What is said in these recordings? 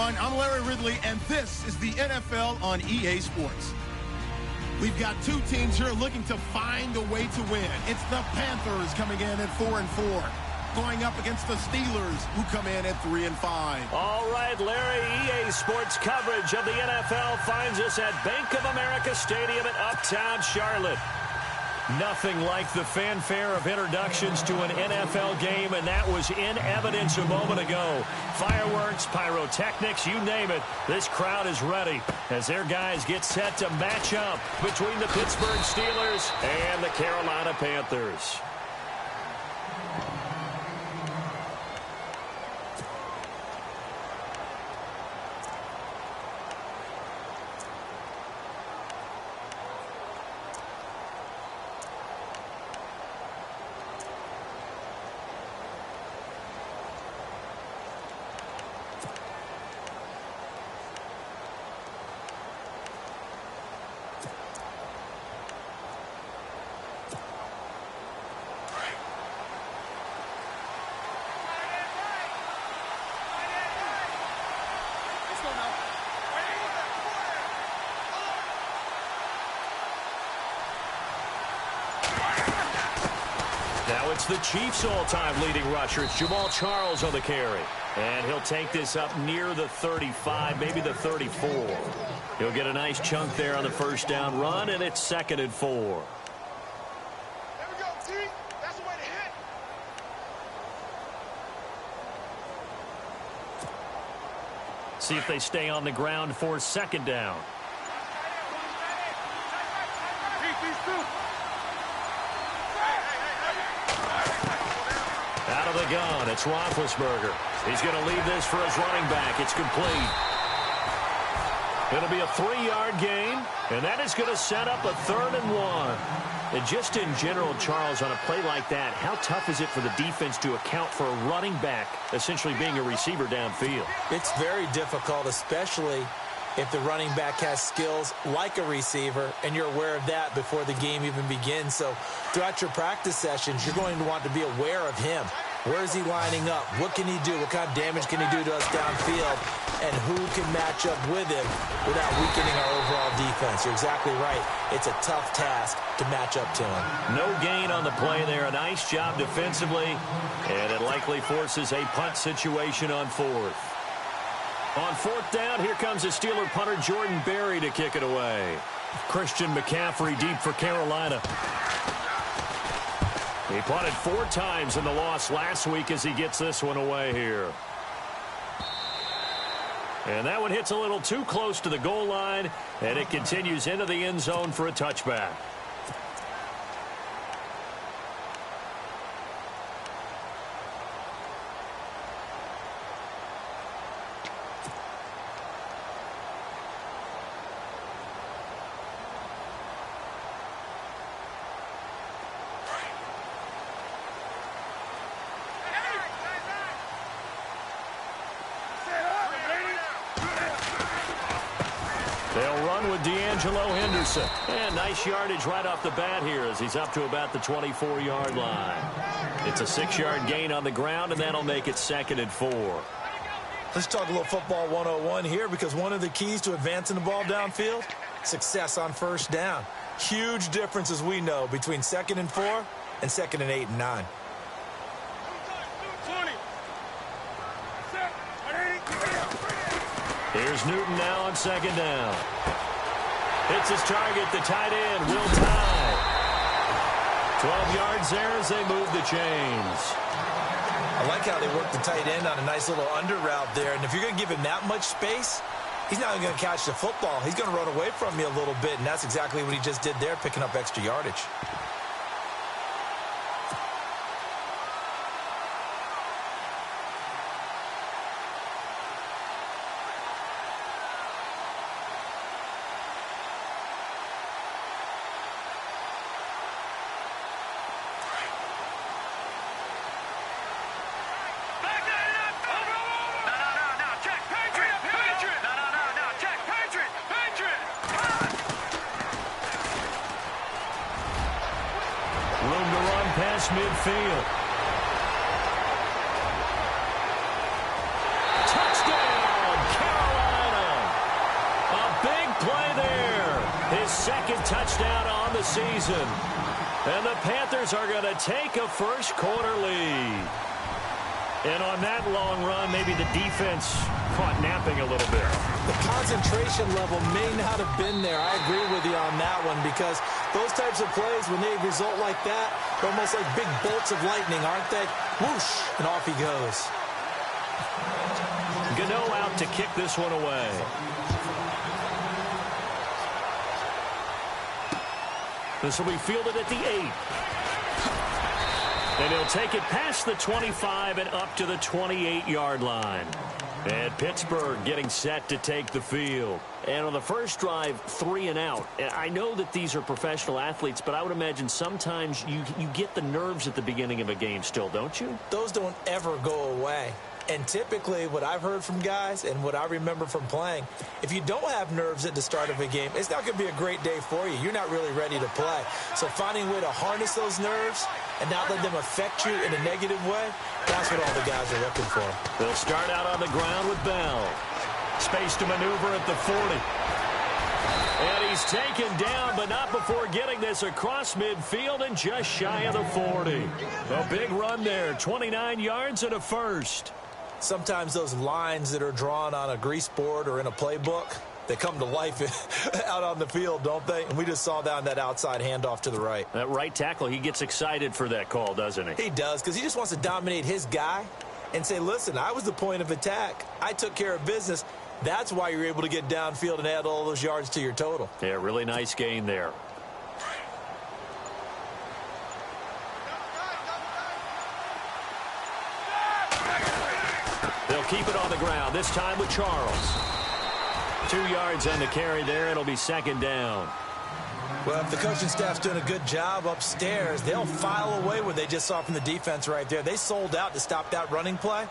everyone. I'm Larry Ridley, and this is the NFL on EA Sports. We've got two teams here looking to find a way to win. It's the Panthers coming in at 4-4, going up against the Steelers, who come in at 3-5. All right, Larry, EA Sports coverage of the NFL finds us at Bank of America Stadium in Uptown Charlotte. Nothing like the fanfare of introductions to an NFL game, and that was in evidence a moment ago. Fireworks, pyrotechnics, you name it. This crowd is ready as their guys get set to match up between the Pittsburgh Steelers and the Carolina Panthers. Now it's the Chiefs' all-time leading rusher. It's Jamaal Charles on the carry. And he'll take this up near the 35, maybe the 34. He'll get a nice chunk there on the first down run, and it's 2nd and 4. There we go, T. That's the way to hit. See if they stay on the ground for 2nd down. Out of the gun, it's Roethlisberger. He's going to leave this for his running back. It's complete. It'll be a 3-yard gain, and that is going to set up a 3rd and 1. And just in general, Charles, on a play like that, how tough is it for the defense to account for a running back essentially being a receiver downfield? It's very difficult, especially if the running back has skills like a receiver, and you're aware of that before the game even begins. So throughout your practice sessions, you're going to want to be aware of him. Where is he lining up? What can he do? What kind of damage can he do to us downfield? And who can match up with him without weakening our overall defense? You're exactly right. It's a tough task to match up to him. No gain on the play there. A nice job defensively, and it likely forces a punt situation on 4th. On 4th down, here comes the Steeler punter Jordan Berry to kick it away. Christian McCaffrey deep for Carolina. He punted 4 times in the loss last week as he gets this one away here. And that one hits a little too close to the goal line, and it continues into the end zone for a touchback. They'll run with D'Angelo Henderson. And nice yardage right off the bat here as he's up to about the 24-yard line. It's a 6-yard gain on the ground, and that'll make it 2nd and 4. Let's talk a little football 101 here, because one of the keys to advancing the ball downfield, success on 1st down. Huge difference, as we know, between 2nd and 4 and 2nd and 8 and 9. Here's Newton now on 2nd down. Hits his target, the tight end, Will Tye. 12 yards there as they move the chains. I like how they work the tight end on a nice little under route there. And if you're going to give him that much space, he's not going to catch the football. He's going to run away from you a little bit, and that's exactly what he just did there, picking up extra yardage. Midfield. Touchdown, Carolina! his second touchdown on the season. And the Panthers are going to take a first-quarter lead. And on that long run, maybe the defense caught napping a little bit. The concentration level may not have been there. I agree with you on that one, because those types of plays, when they result like that, they're almost like big bolts of lightning, aren't they? Whoosh, and off he goes. Gano out to kick this one away. This will be fielded at the 8. And he'll take it past the 25 and up to the 28-yard line. And Pittsburgh getting set to take the field. And on the first drive, 3 and out. And I know that these are professional athletes, but I would imagine sometimes you get the nerves at the beginning of a game still, don't you? Those don't ever go away. And typically what I've heard from guys and what I remember from playing, if you don't have nerves at the start of a game, it's not going to be a great day for you. You're not really ready to play. So finding a way to harness those nerves and not let them affect you in a negative way, that's what all the guys are looking for. They'll start out on the ground with Bell. Space to maneuver at the 40. And he's taken down, but not before getting this across midfield and just shy of the 40. A big run there, 29 yards and a first. Sometimes those lines that are drawn on a grease board or in a playbook, they come to life out on the field, don't they? And we just saw that on that outside handoff to the right. That right tackle, he gets excited for that call, doesn't he? He does, because he just wants to dominate his guy and say, listen, I was the point of attack. I took care of business. That's why you're able to get downfield and add all those yards to your total. Yeah, really nice gain there. They'll keep it on the ground, this time with Charles. 2 yards on the carry there. It'll be second down. Well, if the coaching staff's doing a good job upstairs, they'll file away what they just saw from the defense right there. They sold out to stop that running play.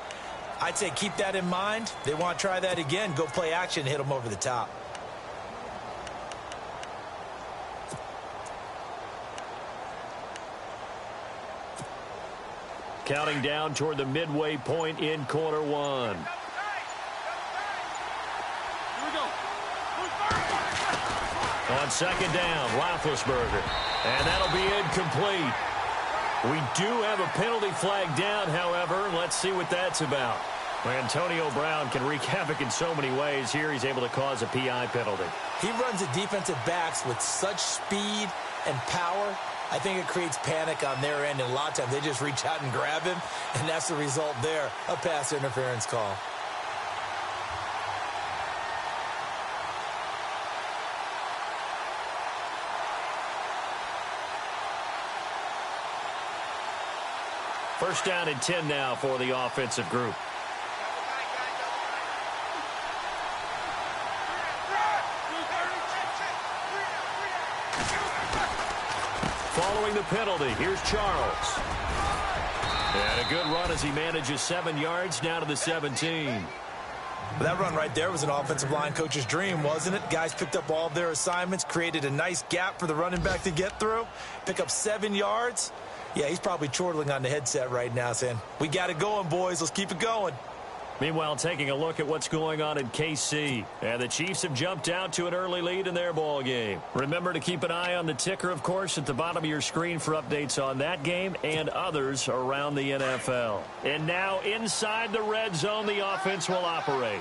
I'd say keep that in mind. They want to try that again. Go play action and hit them over the top. Counting down toward the midway point in quarter one. On second down, Roethlisberger. And that'll be incomplete. We do have a penalty flag down, however. Let's see what that's about. Antonio Brown can wreak havoc in so many ways. Here he's able to cause a PI penalty. He runs the defensive backs with such speed and power. I think it creates panic on their end, and a lot of times they just reach out and grab him, and that's the result there, a pass interference call. First down and 10 now for the offensive group. Following the penalty, here's Charles. And a good run as he manages 7 yards down to the 17. That run right there was an offensive line coach's dream, wasn't it? Guys picked up all of their assignments, created a nice gap for the running back to get through, pick up 7 yards. Yeah, he's probably chortling on the headset right now saying, we got it going, boys. Let's keep it going. Meanwhile, taking a look at what's going on in KC. And the Chiefs have jumped out to an early lead in their ball game. Remember to keep an eye on the ticker, of course, at the bottom of your screen for updates on that game and others around the NFL. And now inside the red zone, the offense will operate.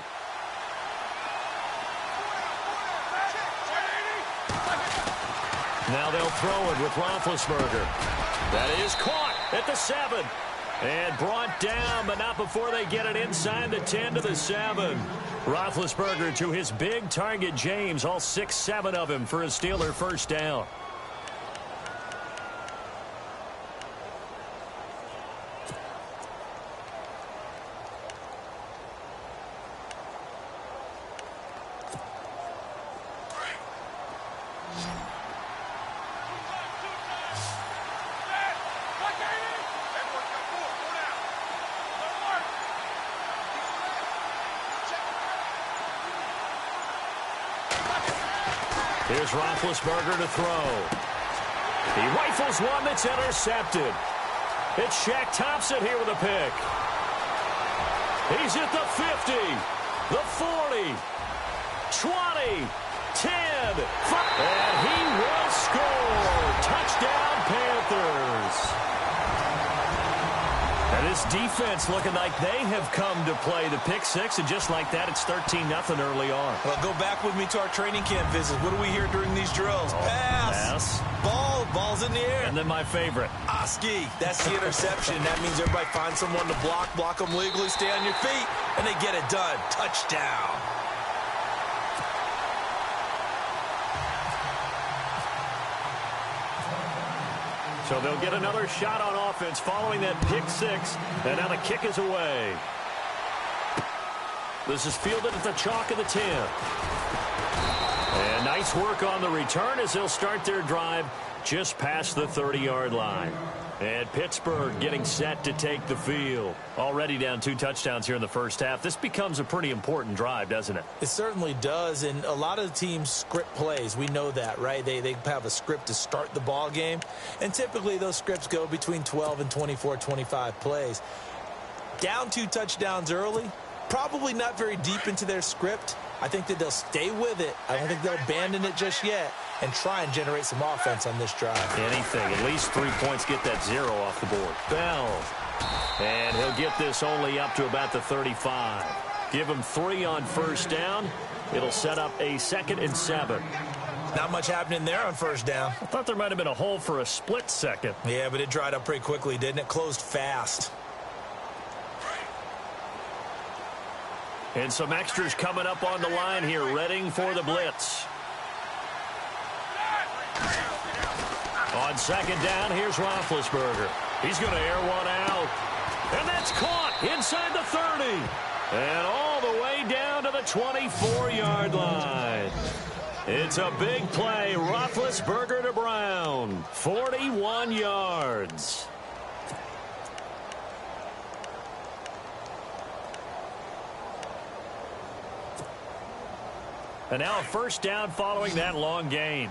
Now they'll throw it with Roethlisberger. That is caught at the 7. And brought down, but not before they get it inside the 10 to the 7. Roethlisberger to his big target, James, all 6-7 of him for a Steeler first down. Here's Roethlisberger to throw. He rifles one that's intercepted. It's Shaq Thompson here with a pick. He's at the 50, the 40, 20, 10, 5. And he defense looking like they have come to play the pick six, and just like that, it's 13-0 early on. Well, go back with me to our training camp visit. What do we hear during these drills? Pass. Ball's in the air. And then my favorite. Oski, that's the interception. That means everybody finds someone to block them legally, stay on your feet, and they get it done. Touchdown. So they'll get another shot on offense following that pick six, and now the kick is away. This is fielded at the chalk of the 10. And nice work on the return as they'll start their drive just past the 30-yard line. And Pittsburgh getting set to take the field. Already down 2 touchdowns here in the first half. This becomes a pretty important drive, doesn't it? It certainly does, and a lot of the teams script plays. We know that, right? They have a script to start the ball game, and typically those scripts go between 12 and 24, 25 plays. Down 2 touchdowns early, probably not very deep into their script. I think that they'll stay with it. I don't think they'll abandon it just yet and try and generate some offense on this drive. Anything. At least 3 points, get that 0 off the board. Bell. And he'll get this only up to about the 35. Give him 3 on first down. It'll set up a 2nd and 7. Not much happening there on first down. I thought there might have been a hole for a split second. Yeah, but it dried up pretty quickly, didn't it? Closed fast. And some extras coming up on the line here, readying for the blitz. On 2nd down, here's Roethlisberger. He's going to air one out. And that's caught inside the 30. And all the way down to the 24-yard line. It's a big play. Roethlisberger to Brown. 41 yards. And now a first down following that long gain.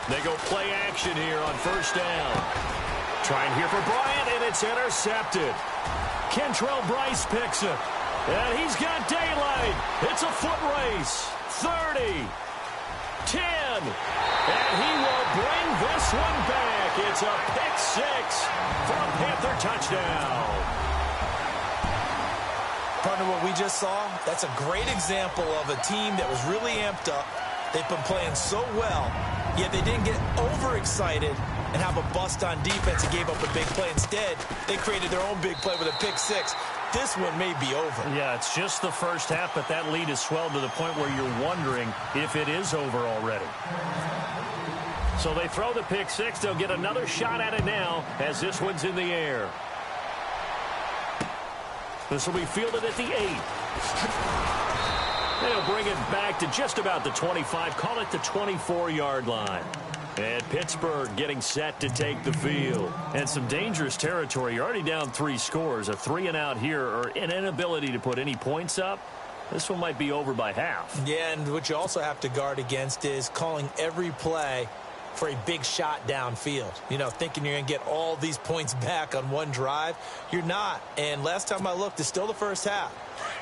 They go play action here on first down. Trying here for Bryant, and it's intercepted. Kentrell Brice picks it. And he's got daylight. It's a foot race. 30. 10. And he will bring this one back. It's a pick six for a Panther touchdown. Partner, what we just saw, that's a great example of a team that was really amped up. They've been playing so well, yet they didn't get overexcited and have a bust on defense and gave up a big play. Instead, they created their own big play with a pick six. This one may be over. Yeah, it's just the first half, but that lead has swelled to the point where you're wondering if it is over already. So they throw the pick six. They'll get another shot at it now as this one's in the air. This will be fielded at the 8. They'll bring it back to just about the 25. Call it the 24-yard line. And Pittsburgh getting set to take the field. And some dangerous territory. You're already down 3 scores. A 3-and-out here, or an inability to put any points up. This one might be over by half. Yeah, and what you also have to guard against is calling every play for a big shot downfield. You know, thinking you're going to get all these points back on one drive. You're not. And last time I looked, it's still the first half.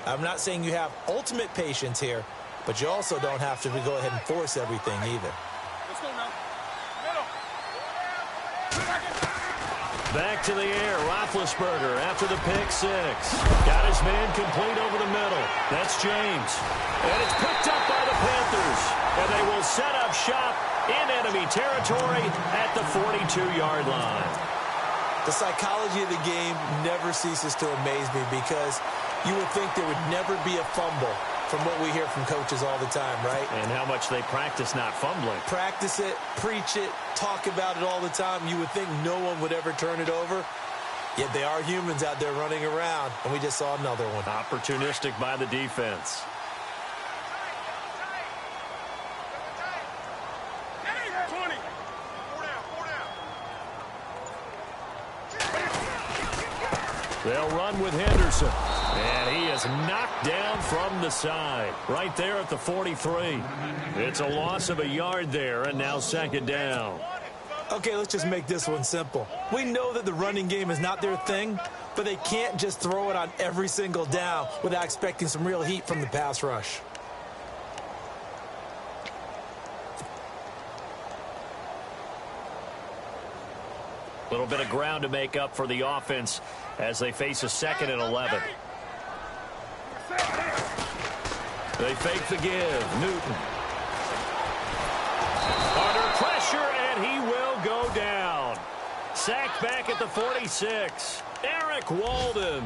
I'm not saying you have ultimate patience here, but you also don't have to go ahead and force everything either. Let's go now. Middle. Back to the air, Roethlisberger after the pick six. Got his man complete over the middle. That's James. And it's picked up by the Panthers. And they will set up shop in enemy territory at the 42-yard line. The psychology of the game never ceases to amaze me because you would think there would never be a fumble from what we hear from coaches all the time, right? And how much they practice not fumbling. Practice it, preach it, talk about it all the time. You would think no one would ever turn it over. Yet they are humans out there running around, and we just saw another one. Opportunistic by the defense. They'll run with Henderson. And he is knocked down from the side. Right there at the 43. It's a loss of a yard there, and now 2nd down. Okay, let's just make this one simple. We know that the running game is not their thing, but they can't just throw it on every single down without expecting some real heat from the pass rush. Little bit of ground to make up for the offense as they face a 2nd and 11. They fake the give. Newton. Under pressure, and he will go down. Sacked back at the 46. Eric Walden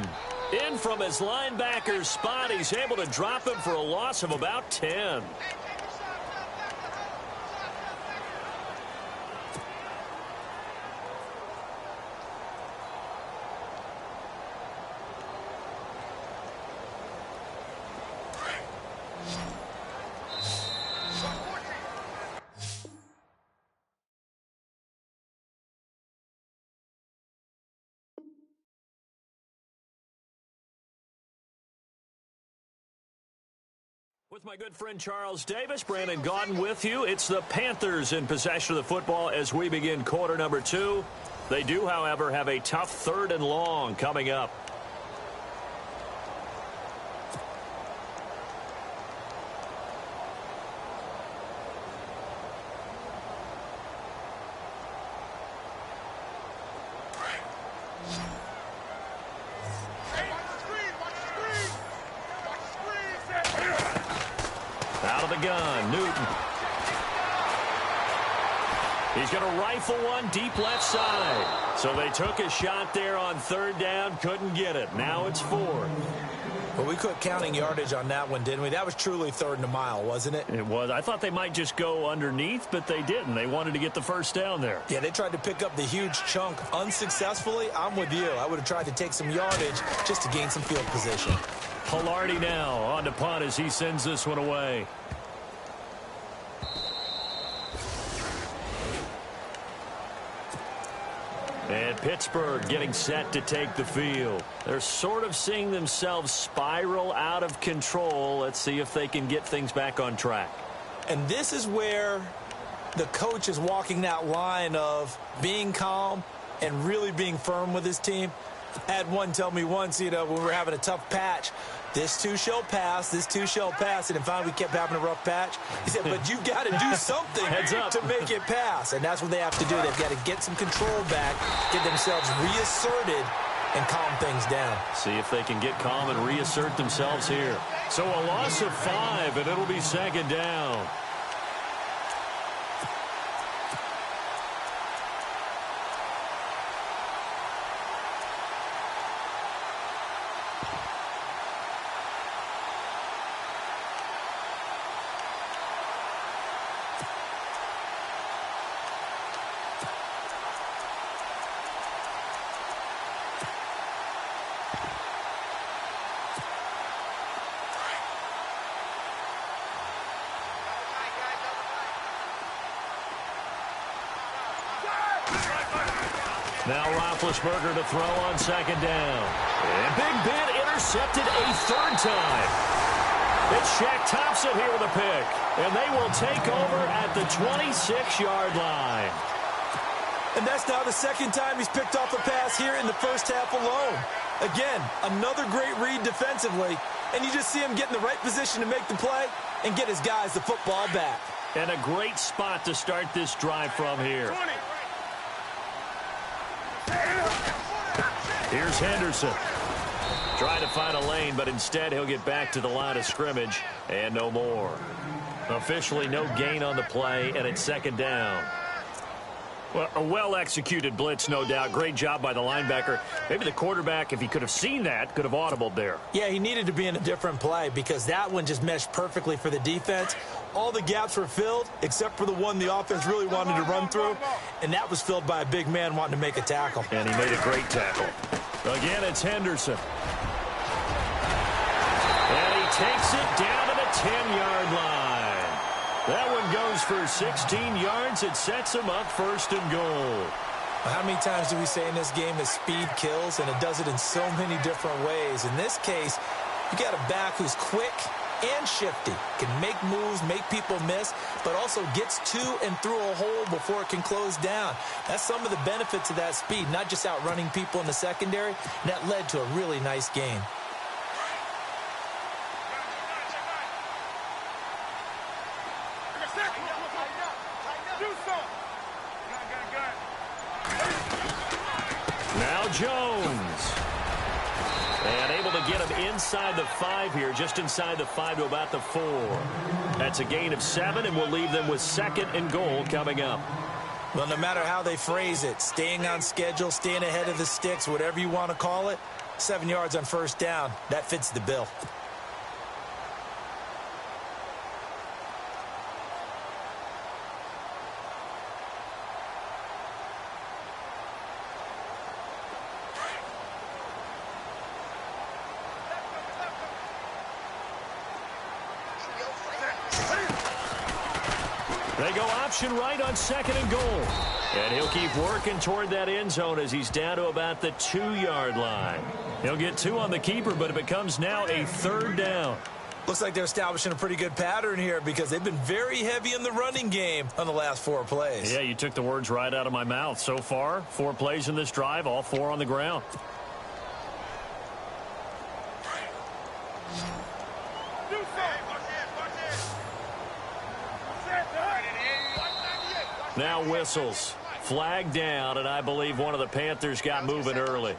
in from his linebacker's spot. He's able to drop him for a loss of about 10. With my good friend Charles Davis, Brandon Gaudin with you. It's the Panthers in possession of the football as we begin quarter number 2. They do, however, have a tough 3rd and long coming up. Out of the gun, Newton. He's going to rifle one deep left side. So they took a shot there on 3rd down, couldn't get it. Now it's 4th. Well, we quit counting yardage on that one, didn't we? That was truly 3rd and a mile, wasn't it? It was. I thought they might just go underneath, but they didn't. They wanted to get the 1st down there. Yeah, they tried to pick up the huge chunk unsuccessfully. I'm with you. I would have tried to take some yardage just to gain some field position. Hilardi now on to punt as he sends this one away. And Pittsburgh getting set to take the field. They're sort of seeing themselves spiral out of control. Let's see if they can get things back on track. And this is where the coach is walking that line of being calm and really being firm with his team. I had one tell me once, when we were having a tough patch, this too shall pass, this too shall pass. And finally we kept having a rough patch. He said, but you've got to do something to make it pass. And that's what they have to do. They've got to get some control back, get themselves reasserted, and calm things down. See if they can get calm and reassert themselves here. So a loss of 5, and it'll be 2nd down. Now Roethlisberger to throw on 2nd down. And Big Ben intercepted a 3rd time. It's Shaq Thompson here with a pick. And they will take over at the 26-yard line. And that's now the 2nd time he's picked off a pass here in the first half alone. Again, another great read defensively. And you just see him get in the right position to make the play and get his guys the football back. And a great spot to start this drive from here. Here's Henderson. Trying to find a lane, but instead he'll get back to the line of scrimmage and no more. Officially no gain on the play, and it's 2nd down. Well, a well-executed blitz, no doubt. Great job by the linebacker. Maybe the quarterback, if he could have seen that, could have audibled there. Yeah, he needed to be in a different play because that one just meshed perfectly for the defense. All the gaps were filled except for the one the offense really wanted to run through, and that was filled by a big man wanting to make a tackle. And he made a great tackle. Again, it's Henderson. And he takes it down to the 10-yard line. That one goes for 16 yards. It sets him up 1st and goal. How many times do we say in this game that speed kills, and it does it in so many different ways? In this case, you got a back who's quick and shifty, can make moves, make people miss, but also gets to and through a hole before it can close down. That's some of the benefits of that speed, not just outrunning people in the secondary, and that led to a really nice game. Jones. And able to get him inside the 5 here, just inside the 5 to about the 4. That's a gain of 7, and we'll leave them with 2nd and goal coming up. Well, no matter how they phrase it, staying on schedule, staying ahead of the sticks, whatever you want to call it, 7 yards on first down, that fits the bill. They go option right on 2nd and goal. And he'll keep working toward that end zone as he's down to about the 2-yard line. He'll get 2 on the keeper, but it becomes now a 3rd down. Looks like they're establishing a pretty good pattern here because they've been very heavy in the running game on the last 4 plays. Yeah, you took the words right out of my mouth. So far, 4 plays in this drive, all 4 on the ground. Now whistles. Flag down, and I believe one of the Panthers got moving early.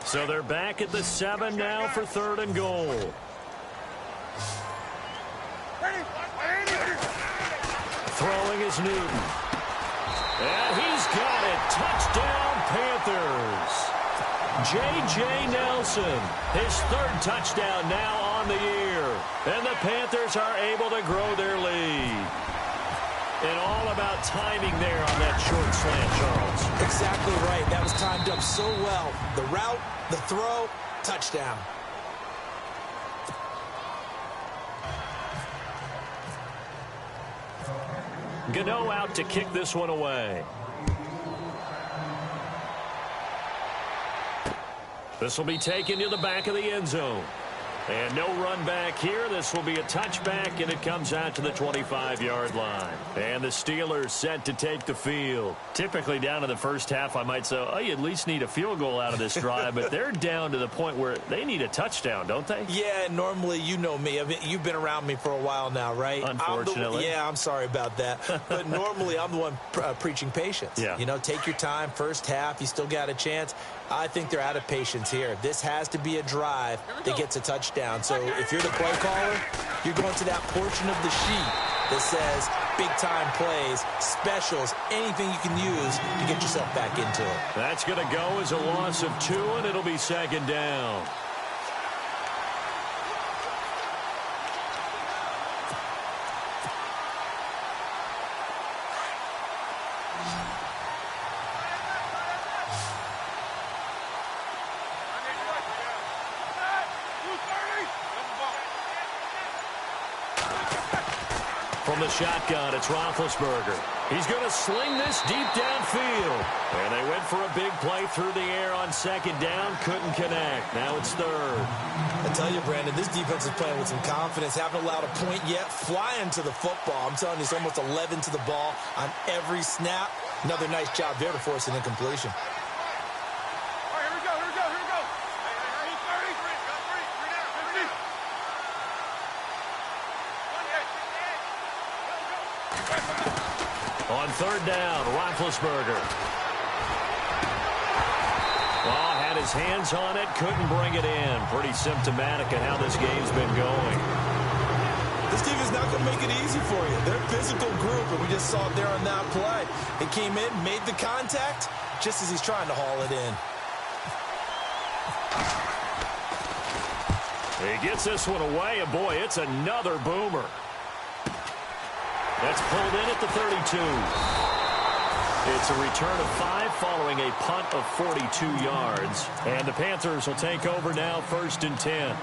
So they're back at the 7 now for 3rd and goal. Throwing is Newton. And he's got it. Touchdown, Panthers. J.J. Nelson, his 3rd touchdown now on the year. And the Panthers are able to grow their lead. And all about timing there on that short slant, Charles. Exactly right. That was timed up so well. The route, the throw, touchdown. Gano out to kick this one away. This will be taken to the back of the end zone. And no run back here. This will be a touchback, and it comes out to the 25-yard line. And the Steelers set to take the field. Typically down in the first half, I might say, oh, you at least need a field goal out of this drive. But they're down to the point where they need a touchdown, don't they? Yeah, normally, you know me. You've been around me for a while now, right? Unfortunately. I'm sorry about that. But normally, I'm the one preaching patience. Yeah. You know, take your time. First half, you still got a chance. I think they're out of patience here. This has to be a drive that gets a touchdown. So if you're the play caller, you're going to that portion of the sheet that says big-time plays, specials, anything you can use to get yourself back into it. That's going to go as a loss of 2, and it'll be 2nd down. From the shotgun, it's Roethlisberger. He's going to sling this deep downfield. And they went for a big play through the air on 2nd down. Couldn't connect. Now it's 3rd. I tell you, Brandon, this defense is playing with some confidence. Haven't allowed a point yet. Flying to the football. I'm telling you, it's almost 11 to the ball on every snap. Another nice job there to force an incompletion. On 3rd down, Roethlisberger. Well, had his hands on it, couldn't bring it in. Pretty symptomatic of how this game's been going. This team is not going to make it easy for you. They're a physical group, and we just saw it there on that play. He came in, made the contact, just as he's trying to haul it in. He gets this one away, and boy, it's another boomer. That's pulled in at the 32. It's a return of 5 following a punt of 42 yards. And the Panthers will take over now, 1st and 10.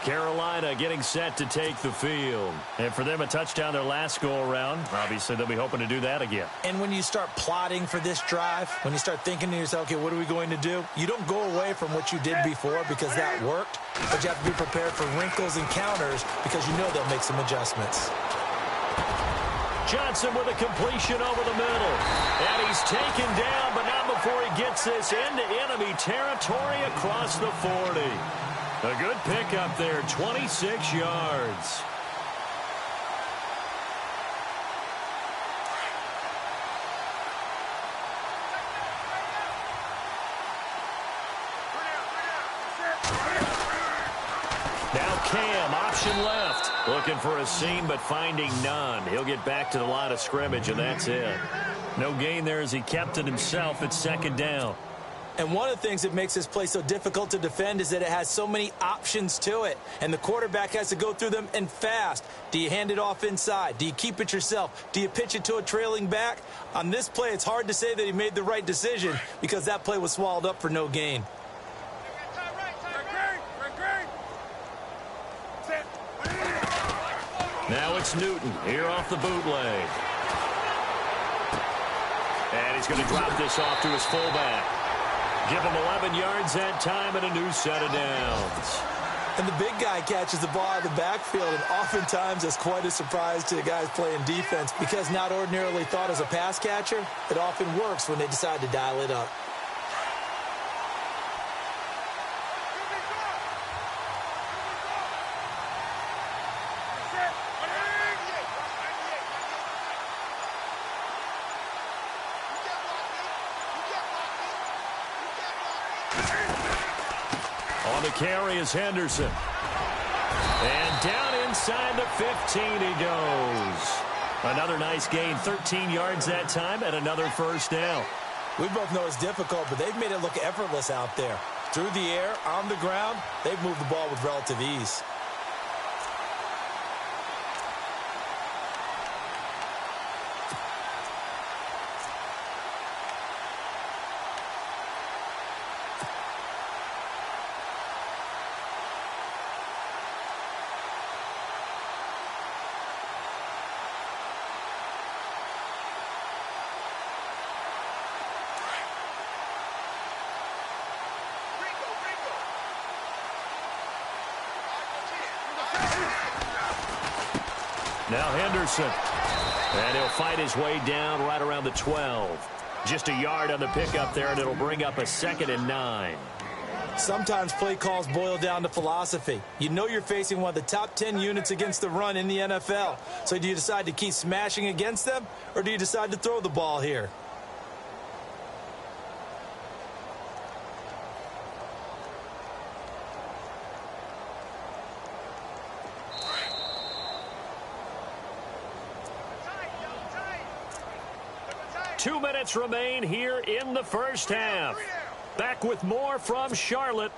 Carolina getting set to take the field. And for them, a touchdown their last go-around. Obviously, they'll be hoping to do that again. And when you start plotting for this drive, when you start thinking to yourself, okay, what are we going to do? You don't go away from what you did before because that worked, but you have to be prepared for wrinkles and counters because you know they'll make some adjustments. Johnson with a completion over the middle. And he's taken down, but not before he gets this into enemy territory across the 40. A good pickup there, 26 yards. Now Cam, option left. Looking for a seam, but finding none. He'll get back to the line of scrimmage, and that's it. No gain there as he kept it himself at second down. And one of the things that makes this play so difficult to defend is that it has so many options to it. And the quarterback has to go through them and fast. Do you hand it off inside? Do you keep it yourself? Do you pitch it to a trailing back? On this play, it's hard to say that he made the right decision because that play was swallowed up for no gain. Now it's Newton here off the bootleg. And he's going to drop this off to his fullback. Give him 11 yards that time and a new set of downs. And the big guy catches the ball out of the backfield, and oftentimes it's quite a surprise to the guys playing defense because not ordinarily thought as a pass catcher, it often works when they decide to dial it up. On the carry is Henderson. And down inside the 15 he goes. Another nice gain, 13 yards that time, and another first down. We both know it's difficult, but they've made it look effortless out there. Through the air, on the ground, they've moved the ball with relative ease. Now Henderson. And he'll fight his way down right around the 12. Just a yard on the pickup there, and it'll bring up a 2nd and 9. Sometimes play calls boil down to philosophy. You know you're facing one of the top 10 units against the run in the NFL. So do you decide to keep smashing against them, or do you decide to throw the ball here? Two minutes remain here in the first half. Back with more from Charlotte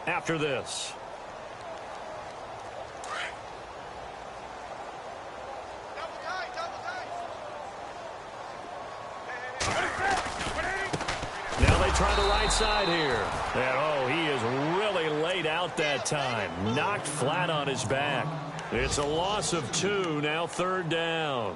after this. Now they try the right side here. And oh, he is really laid out that time. Knocked flat on his back. It's a loss of 2, now 3rd down.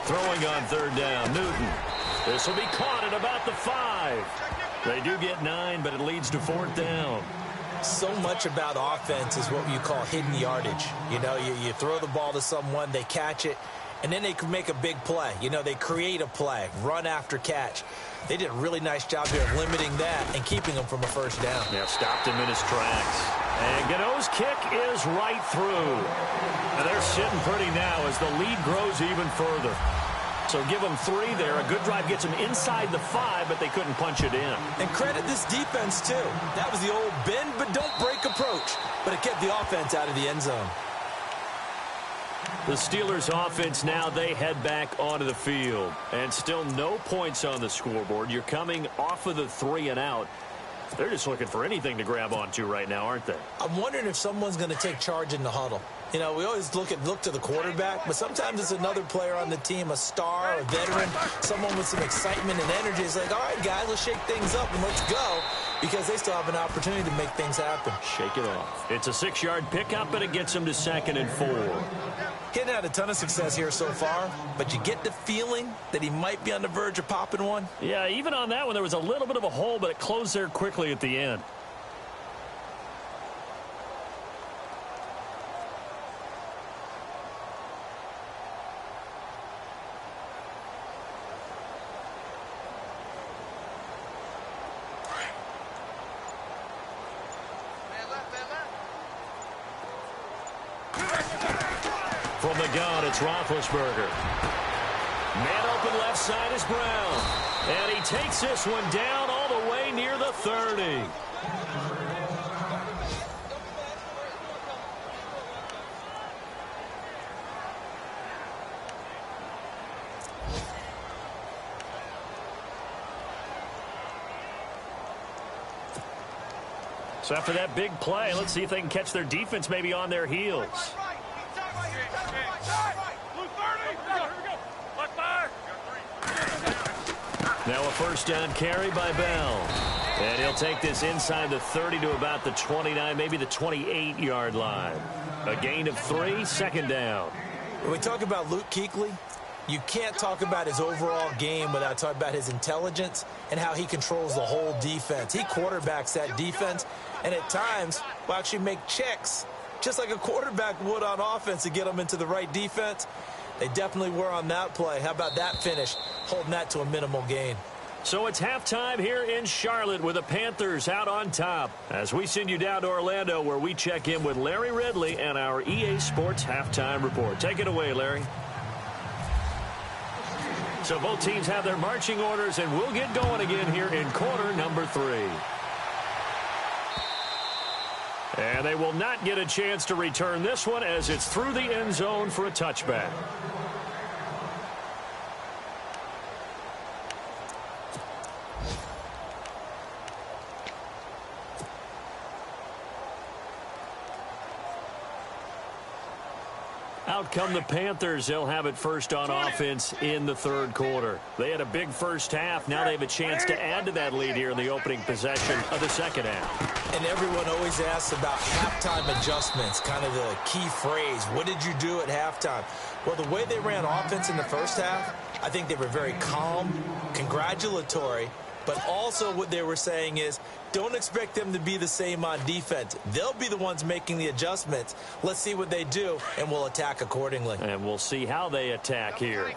Throwing on 3rd down, Newton. This will be caught at about the 5. They do get 9, but it leads to 4th down. So much about offense is what you call hidden yardage. You know, you throw the ball to someone, they catch it, and then they can make a big play. You know, they create a play, run after catch. They did a really nice job here of limiting that and keeping them from a 1st down. Yeah, stopped him in his tracks. And Gano's kick is right through. And they're sitting pretty now as the lead grows even further. So give them 3 there. A good drive gets them inside the 5, but they couldn't punch it in. And credit this defense, too. That was the old bend but don't break approach. But it kept the offense out of the end zone. The Steelers offense now, they head back onto the field. And still no points on the scoreboard. You're coming off of the 3 and out. They're just looking for anything to grab onto right now, aren't they? I'm wondering if someone's going to take charge in the huddle. You know, we always look to the quarterback, but sometimes it's another player on the team, a star, a veteran, someone with some excitement and energy. It's like, all right, guys, let's shake things up and let's go, because they still have an opportunity to make things happen. Shake it off. It's a 6-yard pickup, and it gets him to 2nd and 4. He hadn't had a ton of success here so far, but you get the feeling that he might be on the verge of popping one. Yeah, even on that one, there was a little bit of a hole, but it closed there quickly at the end. From the gun, it's Roethlisberger. Man open left side is Brown. And he takes this one down all the way near the 30. So after that big play, let's see if they can catch their defense maybe on their heels. Now a first down carry by Bell. And he'll take this inside the 30 to about the 29, maybe the 28-yard line. A gain of 3, 2nd down. When we talk about Luke Kuechly, you can't talk about his overall game without talking about his intelligence and how he controls the whole defense. He quarterbacks that defense, and at times will actually make checks, just like a quarterback would on offense, to get them into the right defense. They definitely were on that play. How about that finish, holding that to a minimal gain? So it's halftime here in Charlotte with the Panthers out on top. As we send you down to Orlando, where we check in with Larry Ridley and our EA Sports Halftime Report. Take it away, Larry. So both teams have their marching orders, and we'll get going again here in quarter number 3. And they will not get a chance to return this one, as it's through the end zone for a touchback. Out come the Panthers. They'll have it first on offense in the 3rd quarter. They had a big first half. Now they have a chance to add to that lead here in the opening possession of the 2nd half. And everyone always asks about halftime adjustments, kind of the key phrase. What did you do at halftime? Well, the way they ran offense in the first half, I think they were very calm, congratulatory, but also what they were saying is, don't expect them to be the same on defense. They'll be the ones making the adjustments. Let's see what they do, and we'll attack accordingly. And we'll see how they attack here.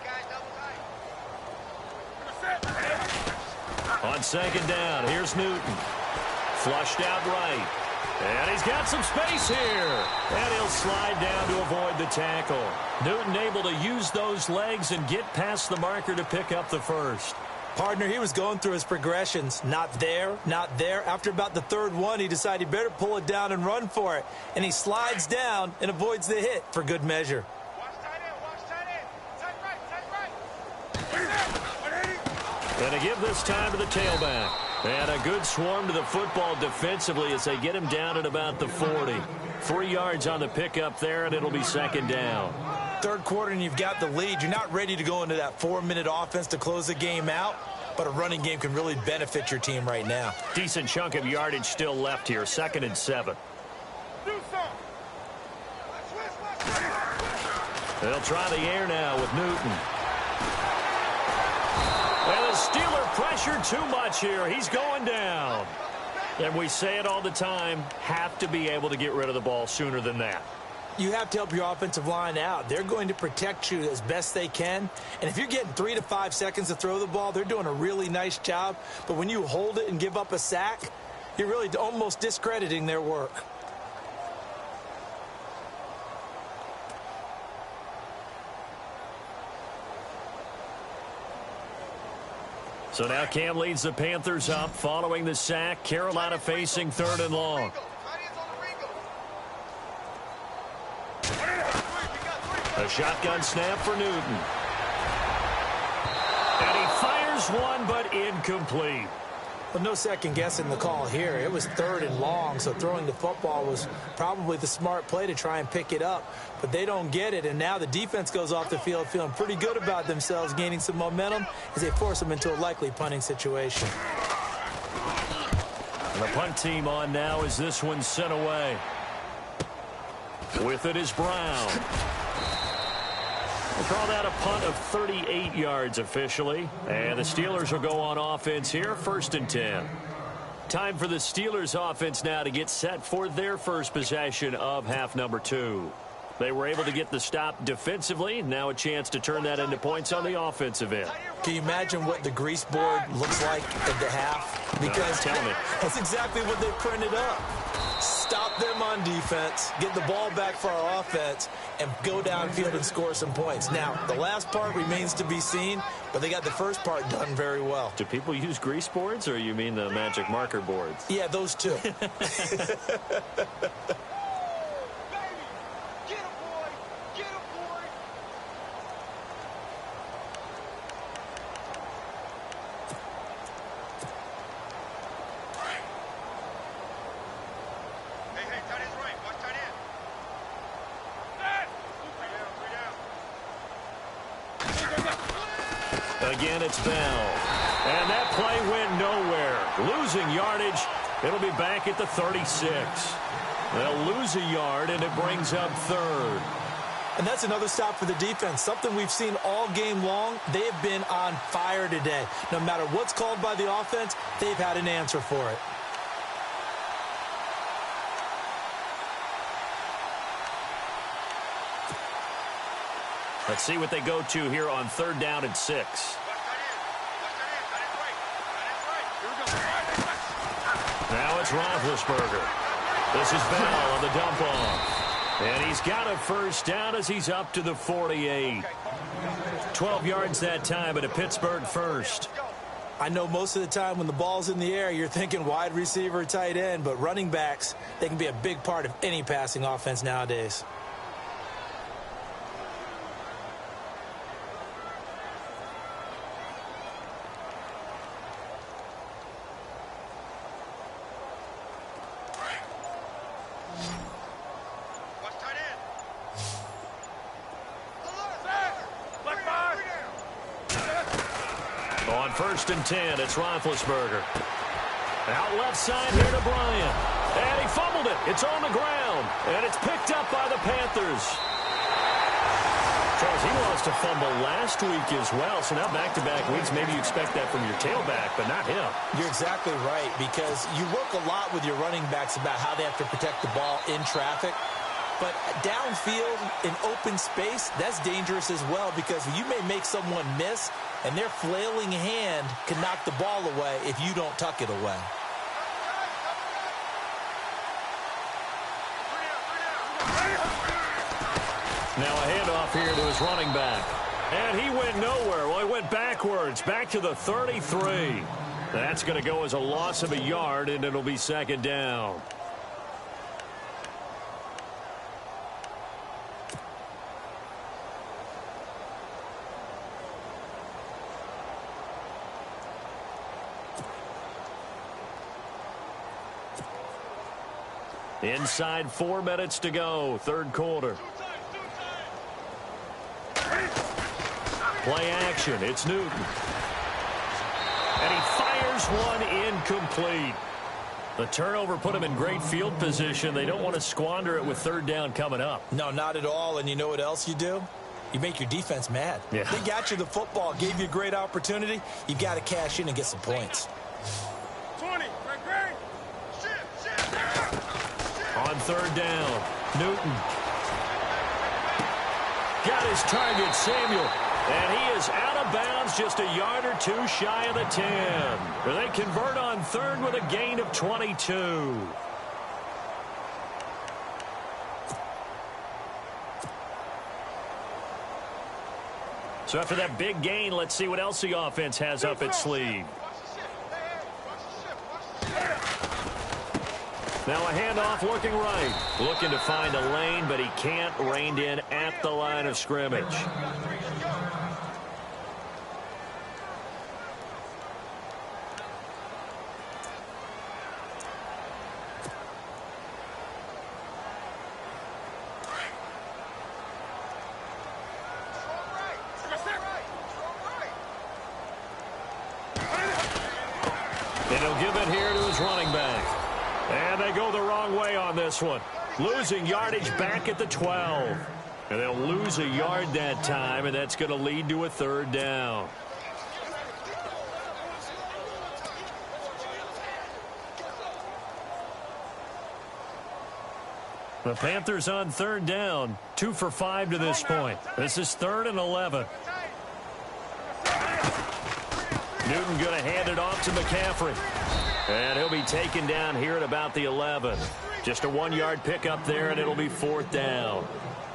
On 2nd down, here's Newton. Flushed out right. And he's got some space here. And he'll slide down to avoid the tackle. Newton able to use those legs and get past the marker to pick up the first. Partner, he was going through his progressions. Not there, not there. After about the 3rd one, he decided he better pull it down and run for it. And he slides down and avoids the hit for good measure. Watch tight end. Tight right. And to give this time to the tailback. And a good swarm to the football defensively as they get him down at about the 40. 3 yards on the pickup there, and it'll be 2nd down. 3rd quarter, and you've got the lead. You're not ready to go into that 4-minute offense to close the game out, but a running game can really benefit your team right now. Decent chunk of yardage still left here. 2nd and 7. Do some. They'll try the air now with Newton. And the Steeler pressure too much here. He's going down. And we say it all the time, have to be able to get rid of the ball sooner than that. You have to help your offensive line out. They're going to protect you as best they can. And if you're getting 3 to 5 seconds to throw the ball, they're doing a really nice job. But when you hold it and give up a sack, you're really almost discrediting their work. So now Cam leads the Panthers up following the sack. Carolina facing 3rd and long. A shotgun snap for Newton. And he fires one, but incomplete. Well, no second guessing the call here. It was 3rd and long, so throwing the football was probably the smart play to try and pick it up. But they don't get it, and now the defense goes off the field feeling pretty good about themselves, gaining some momentum as they force them into a likely punting situation. And the punt team on now as this one's sent away. With it is Brown. We'll call that a punt of 38 yards officially. And the Steelers will go on offense here, 1st and 10. Time for the Steelers offense now to get set for their first possession of half number 2. They were able to get the stop defensively. Now a chance to turn that into points on the offensive end. Can you imagine what the grease board looks like at the half? Because tell me. That's exactly what they printed up. Stop them on defense, get the ball back for our offense, and go downfield and score some points. Now, the last part remains to be seen, but they got the first part done very well. Do people use grease boards, or you mean the magic marker boards? Yeah, those two. Again, it's Bell. And that play went nowhere. Losing yardage. It'll be back at the 36. They'll lose a yard, and it brings up 3rd. And that's another stop for the defense. Something we've seen all game long. They have been on fire today. No matter what's called by the offense, they've had an answer for it. Let's see what they go to here on 3rd down and 6. Now it's Roethlisberger. This is Bell on the dump off. And he's got a first down as he's up to the 48. 12 yards that time at a Pittsburgh first. I know most of the time when the ball's in the air, you're thinking wide receiver, tight end, but running backs, they can be a big part of any passing offense nowadays. On 1st and 10, it's Roethlisberger. Out left side here to Bryant. And he fumbled it. It's on the ground. And it's picked up by the Panthers. Charles, he lost a fumble last week as well. So now back-to-back weeks, maybe you expect that from your tailback, but not him. You're exactly right, because you work a lot with your running backs about how they have to protect the ball in traffic. But downfield, in open space, that's dangerous as well, because you may make someone miss, and their flailing hand can knock the ball away if you don't tuck it away. Now a handoff here to his running back. And he went nowhere. Well, he went backwards, back to the 33. That's going to go as a loss of a yard, and it'll be 2nd down. Inside 4 minutes to go, 3rd quarter. Play action, it's Newton. And he fires one incomplete. The turnover put him in great field position. They don't want to squander it with 3rd down coming up. No, not at all. And you know what else you do? You make your defense mad. Yeah. They got you the football, gave you a great opportunity. You've got to cash in and get some points. 20, great. On 3rd down, Newton. Got his target, Samuel. And he is out of bounds, just a yard or two shy of the 10. They convert on 3rd with a gain of 22. So after that big gain, let's see what else the offense has up its sleeve. Now a handoff looking right. Looking to find a lane, but he can't. Reined in at the line of scrimmage. And he'll give it here to his running back. And they go the wrong way on this one. Losing yardage back at the 12. And they'll lose a yard that time, and that's going to lead to a third down. The Panthers on third down, 2 for 5 to this point. This is 3rd and 11. Newton going to hand it off to McCaffrey. And he'll be taken down here at about the 11. Just a 1-yard pickup there, and it'll be 4th down.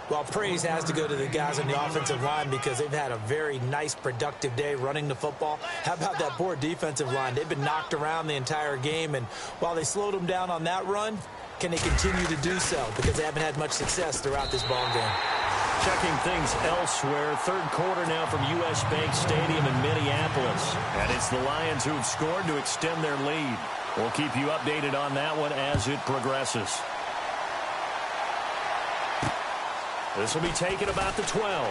Well, praise has to go to the guys on the offensive line because they've had a very nice, productive day running the football. How about that poor defensive line? They've been knocked around the entire game, and while they slowed them down on that run, can they continue to do so? Because they haven't had much success throughout this ball game. Checking things elsewhere, third quarter now from U.S. Bank Stadium in Minneapolis. And it's the Lions who have scored to extend their lead. We'll keep you updated on that one as it progresses. This will be taken about the 12.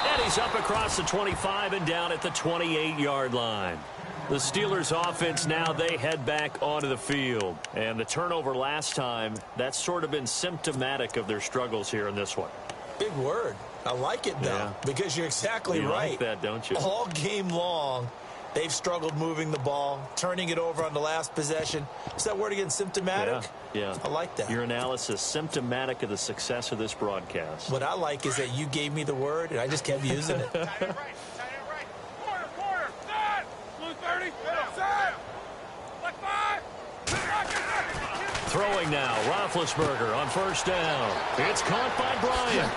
And he's up across the 25 and down at the 28-yard line. The Steelers offense now, they head back onto the field. And the turnover last time, that's sort of been symptomatic of their struggles here in this one. Big word. I like it, though, because you're exactly right. You like that, don't you? All game long, they've struggled moving the ball, turning it over on the last possession. Is that word again, symptomatic? Yeah. I like that. Your analysis, symptomatic of the success of this broadcast. What I like is that you gave me the word, and I just kept using it. Throwing now, Roethlisberger on first down. It's caught by Bryant.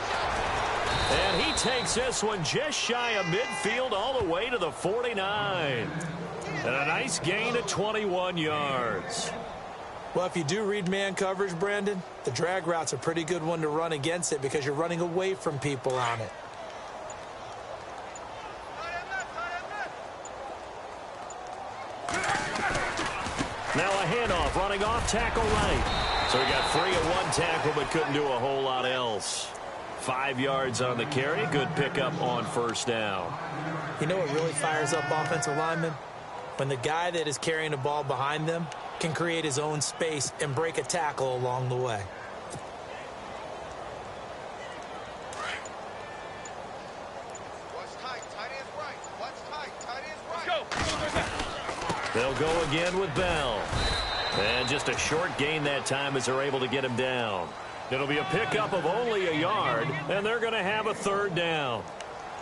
And he takes this one just shy of midfield all the way to the 49. And a nice gain of 21 yards. Well, if you do read man coverage, Brandon, the drag route's a pretty good one to run against it because you're running away from people on it. Now a handoff, running off, tackle right. So he got free at one tackle but couldn't do a whole lot else. 5 yards on the carry. Good pickup on first down. You know what really fires up offensive linemen? When the guy that is carrying the ball behind them can create his own space and break a tackle along the way. They'll go again with Bell. And just a short gain that time as they're able to get him down. It'll be a pickup of only a yard, and they're going to have a third down.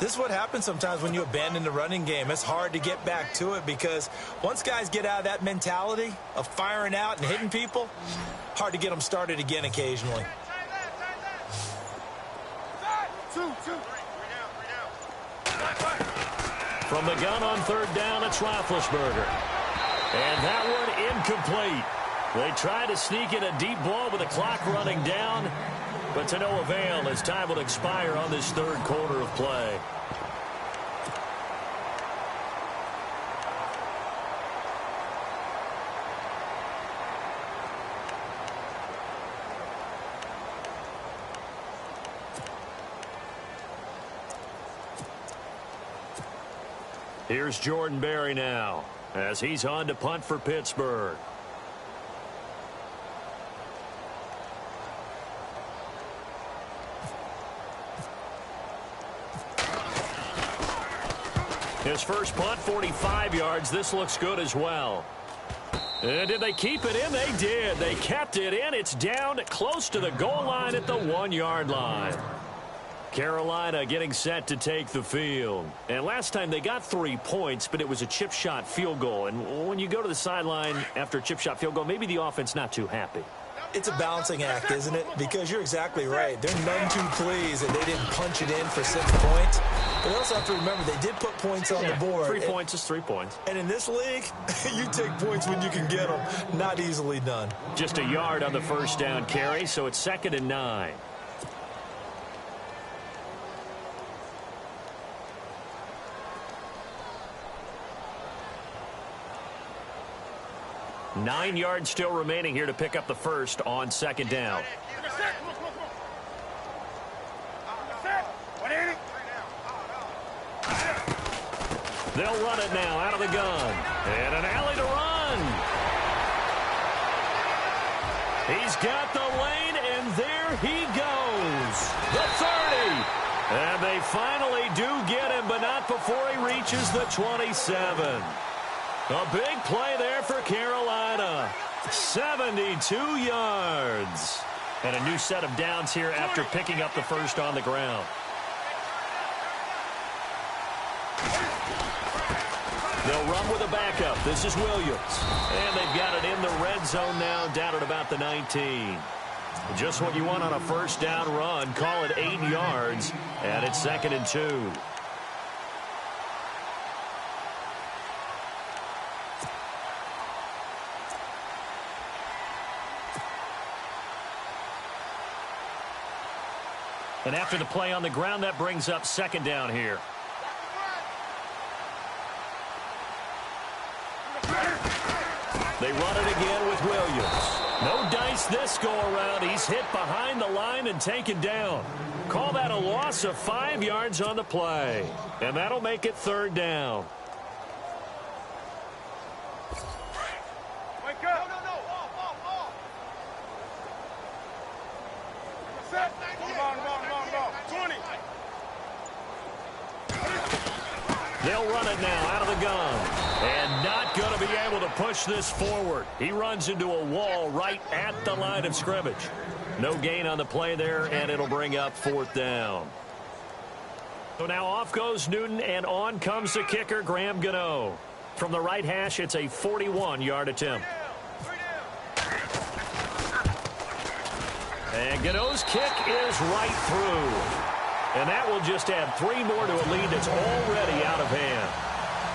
This is what happens sometimes when you abandon the running game. It's hard to get back to it because once guys get out of that mentality of firing out and hitting people, hard to get them started again occasionally. From the gun on third down, it's Roethlisberger. And that one incomplete. They try to sneak in a deep ball with the clock running down, but to no avail as time will expire on this third quarter of play. Here's Jordan Berry now as he's on to punt for Pittsburgh. His first punt, 45 yards. This looks good as well. And did they keep it in? They did. They kept it in. It's down close to the goal line at the 1-yard line. Carolina getting set to take the field. And last time they got 3 points, but it was a chip shot field goal. And when you go to the sideline after a chip shot field goal, maybe the offense not too happy. It's a balancing act, isn't it? Because you're exactly right. They're none too pleased that they didn't punch it in for 6 points. But they also have to remember they did put points on the board. 3 points is 3 points. And in this league, you take points when you can get them. Not easily done. Just a yard on the first down carry, so it's 2nd and 9. Nine yards still remaining here to pick up the first on 2nd down. They'll run it now out of the gun. And an alley to run. He's got the lane, and there he goes. The 30. And they finally do get him, but not before he reaches the 27. A big play there for Carolina. 72 yards. And a new set of downs here after picking up the first on the ground. They'll run with a backup. This is Williams. And they've got it in the red zone now, down at about the 19. Just what you want on a first down run. Call it 8 yards, and it's 2nd and 2. And after the play on the ground, that brings up 2nd down here. They run it again with Williams. No dice this go-around. He's hit behind the line and taken down. Call that a loss of 5 yards on the play. And that'll make it 3rd down. Wake up. No. Off. Set. Ball. 20. They'll run it now out of the gun. And not going to be able to push this forward. He runs into a wall right at the line of scrimmage. No gain on the play there, and it'll bring up 4th down. So now off goes Newton, and on comes the kicker, Graham Gano. From the right hash, it's a 41-yard attempt. And Gano's kick is right through. And that will just add 3 more to a lead that's already out of hand.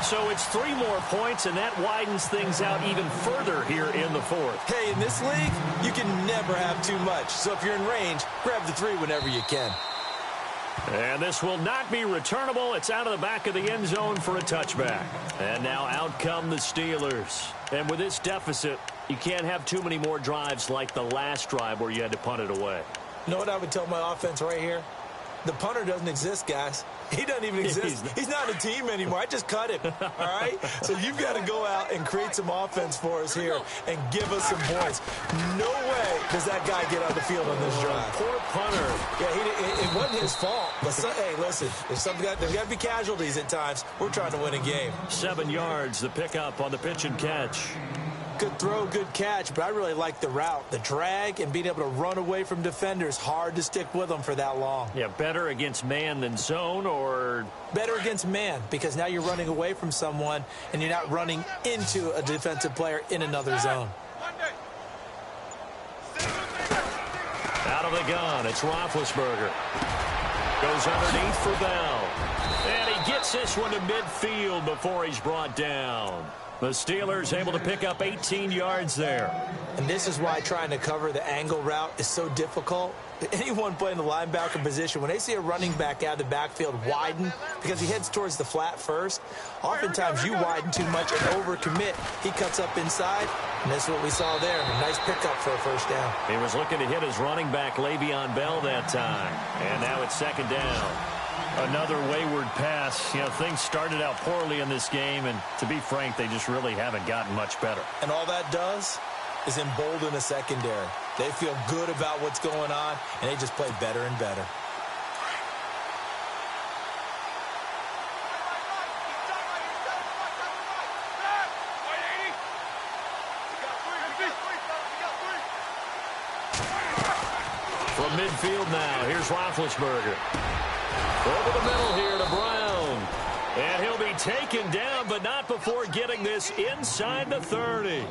So it's 3 more points, and that widens things out even further here in the 4th. Hey, in this league, you can never have too much. So if you're in range, grab the 3 whenever you can. And this will not be returnable. It's out of the back of the end zone for a touchback. And now out come the Steelers. And with this deficit, you can't have too many more drives like the last drive where you had to punt it away. You know what I would tell my offense right here? The punter doesn't exist, guys. He doesn't even exist. He's not a team anymore. I just cut him, all right? So you've got to go out and create some offense for us here and give us some points. No way does that guy get on the field on this drive. Poor punter. Yeah, it wasn't his fault. But hey, listen, there's got to be casualties at times. We're trying to win a game. 7 yards, the pickup on the pitch and catch. Good throw, good catch, but I really like the route. The drag and being able to run away from defenders, hard to stick with them for that long. Yeah, better against man than zone, or? Better against man, because now you're running away from someone and you're not running into a defensive player in another zone. Out of the gun, it's Roethlisberger. Goes underneath for Bell. And he gets this one to midfield before he's brought down. The Steelers able to pick up 18 yards there. And this is why trying to cover the angle route is so difficult. Anyone playing the linebacker position, when they see a running back out of the backfield widen because he heads towards the flat first, oftentimes you widen too much and overcommit. He cuts up inside, and that's what we saw there. A nice pickup for a first down. He was looking to hit his running back, Le'Veon Bell, that time. And now it's 2nd down. Another wayward pass. You know, things started out poorly in this game, and to be frank, they just really haven't gotten much better. And all that does is embolden a secondary. They feel good about what's going on, and they just play better and better. From midfield now, here's Roethlisberger. Over the middle here to Brown. And he'll be taken down, but not before getting this inside the 30.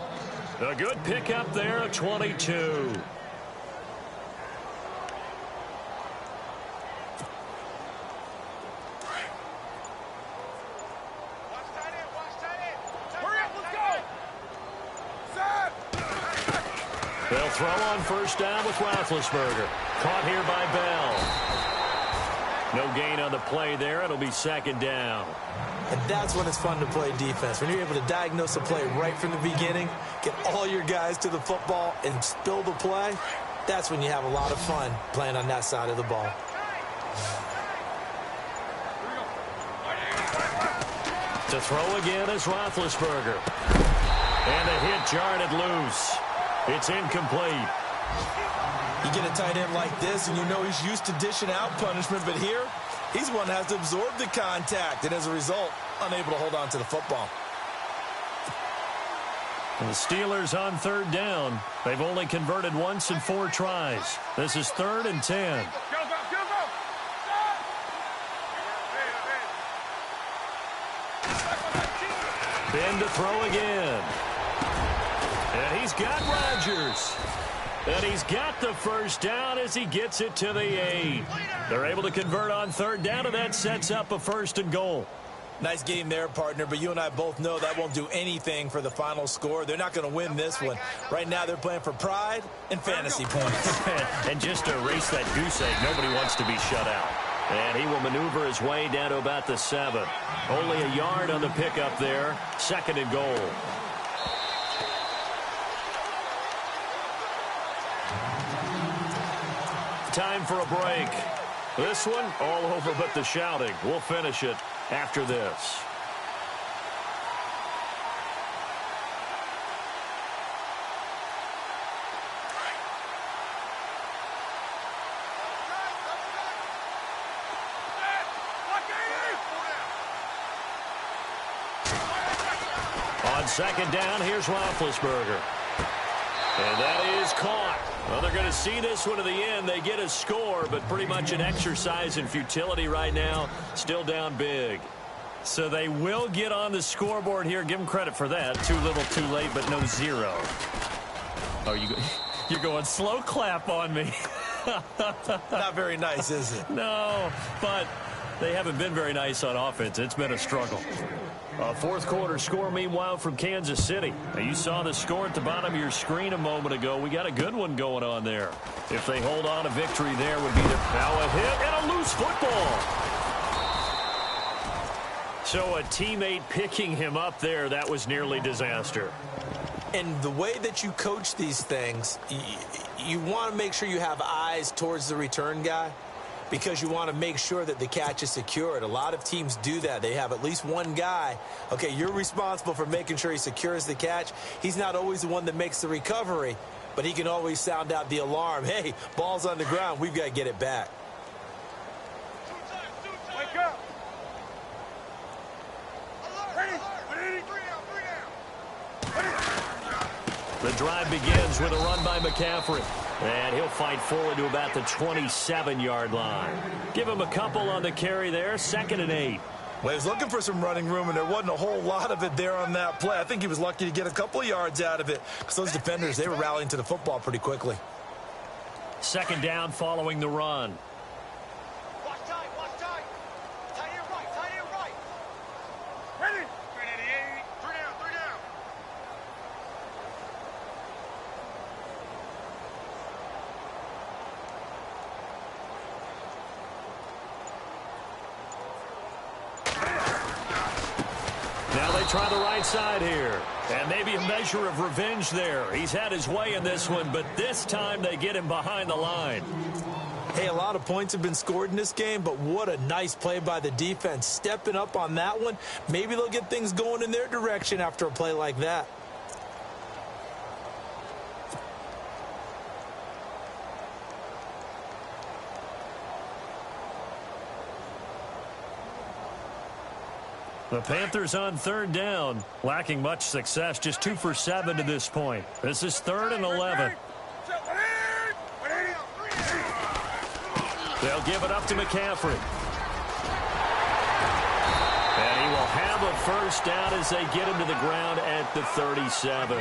A good pickup there of 22. They'll throw on first down with Roethlisberger. Caught here by Bell. No gain on the play there. It'll be 2nd down. And that's when it's fun to play defense. When you're able to diagnose a play right from the beginning, get all your guys to the football and spill the play, that's when you have a lot of fun playing on that side of the ball. To throw again is Roethlisberger. And a hit jarred loose. It's incomplete. You get a tight end like this, and you know he's used to dishing out punishment, but here, he's one that has to absorb the contact, and as a result, unable to hold on to the football. And the Steelers on third down. They've only converted once in 4 tries. This is 3rd and 10. Ben to throw again. And he's got Rodgers. And he's got the first down as he gets it to the 8. They're able to convert on third down, and that sets up a 1st and goal. Nice game there, partner, but you and I both know that won't do anything for the final score. They're not going to win this one. Right now, they're playing for pride and fantasy points. And just to erase that goose egg, nobody wants to be shut out. And he will maneuver his way down to about the 7. Only a yard on the pickup there. 2nd and goal. Time for a break. This one all over but the shouting. We'll finish it after this. On 2nd down, here's Roethlisberger. And that is caught. Well, they're going to see this one to the end. They get a score, but pretty much an exercise in futility right now. Still down big. So they will get on the scoreboard here. Give them credit for that. Too little, too late, but no 0. Oh, you're going slow clap on me. Not very nice, is it? No, but they haven't been very nice on offense. It's been a struggle. A 4th quarter score, meanwhile, from Kansas City. Now, you saw the score at the bottom of your screen a moment ago. We got a good one going on there. If they hold on, a victory there would be now a hit and a loose football. So a teammate picking him up there, that was nearly disaster. And the way that you coach these things, you want to make sure you have eyes towards the return guy, because you want to make sure that the catch is secured. A lot of teams do that. They have at least one guy. Okay, you're responsible for making sure he secures the catch. He's not always the one that makes the recovery, but he can always sound out the alarm. Hey, ball's on the ground. We've got to get it back. Wake up. The drive begins with a run by McCaffrey. And he'll fight forward to about the 27-yard line. Give him a couple on the carry there. 2nd and 8. Well, he was looking for some running room, and there wasn't a whole lot of it there on that play. I think he was lucky to get a couple of yards out of it, because those defenders, they were rallying to the football pretty quickly. 2nd down following the run. Watch tight, watch tight. Tight end right. Ready? 388. 3 down, 3 down. Now they try the right side here. And maybe a measure of revenge there. He's had his way in this one, but this time they get him behind the line. Hey, a lot of points have been scored in this game, but what a nice play by the defense. Stepping up on that one, maybe they'll get things going in their direction after a play like that. The Panthers on 3rd down, lacking much success, just 2 for 7 to this point. This is 3rd and 11. They'll give it up to McCaffrey. And he will have a first down as they get him to the ground at the 37.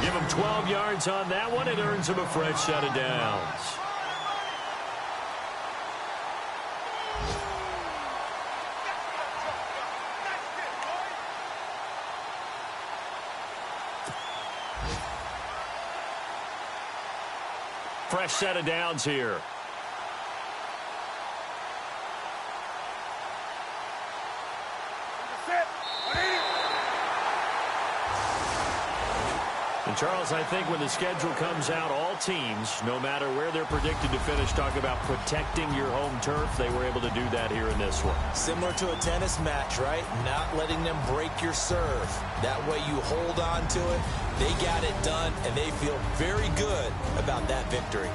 Give him 12 yards on that one. It earns him a fresh set of downs. Fresh set of downs here. And Charles, I think when the schedule comes out, all teams, no matter where they're predicted to finish, talk about protecting your home turf. They were able to do that here in this one. Similar to a tennis match, right? Not letting them break your serve. That way you hold on to it. They got it done, and they feel very good about that victory.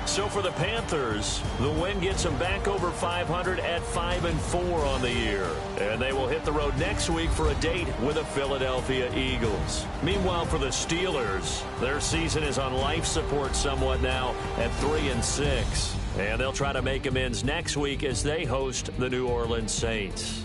So for the Panthers, the win gets them back over 500 at 5-4 on the year. And they will hit the road next week for a date with the Philadelphia Eagles. Meanwhile, for the Steelers, their season is on life support somewhat now at 3-6. And they'll try to make amends next week as they host the New Orleans Saints.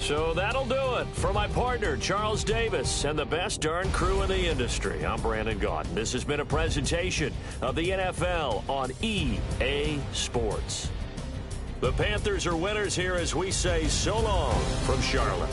So that'll do it for my partner, Charles Davis, and the best darn crew in the industry. I'm Brandon Gaudin. This has been a presentation of the NFL on EA Sports. The Panthers are winners here as we say so long from Charlotte.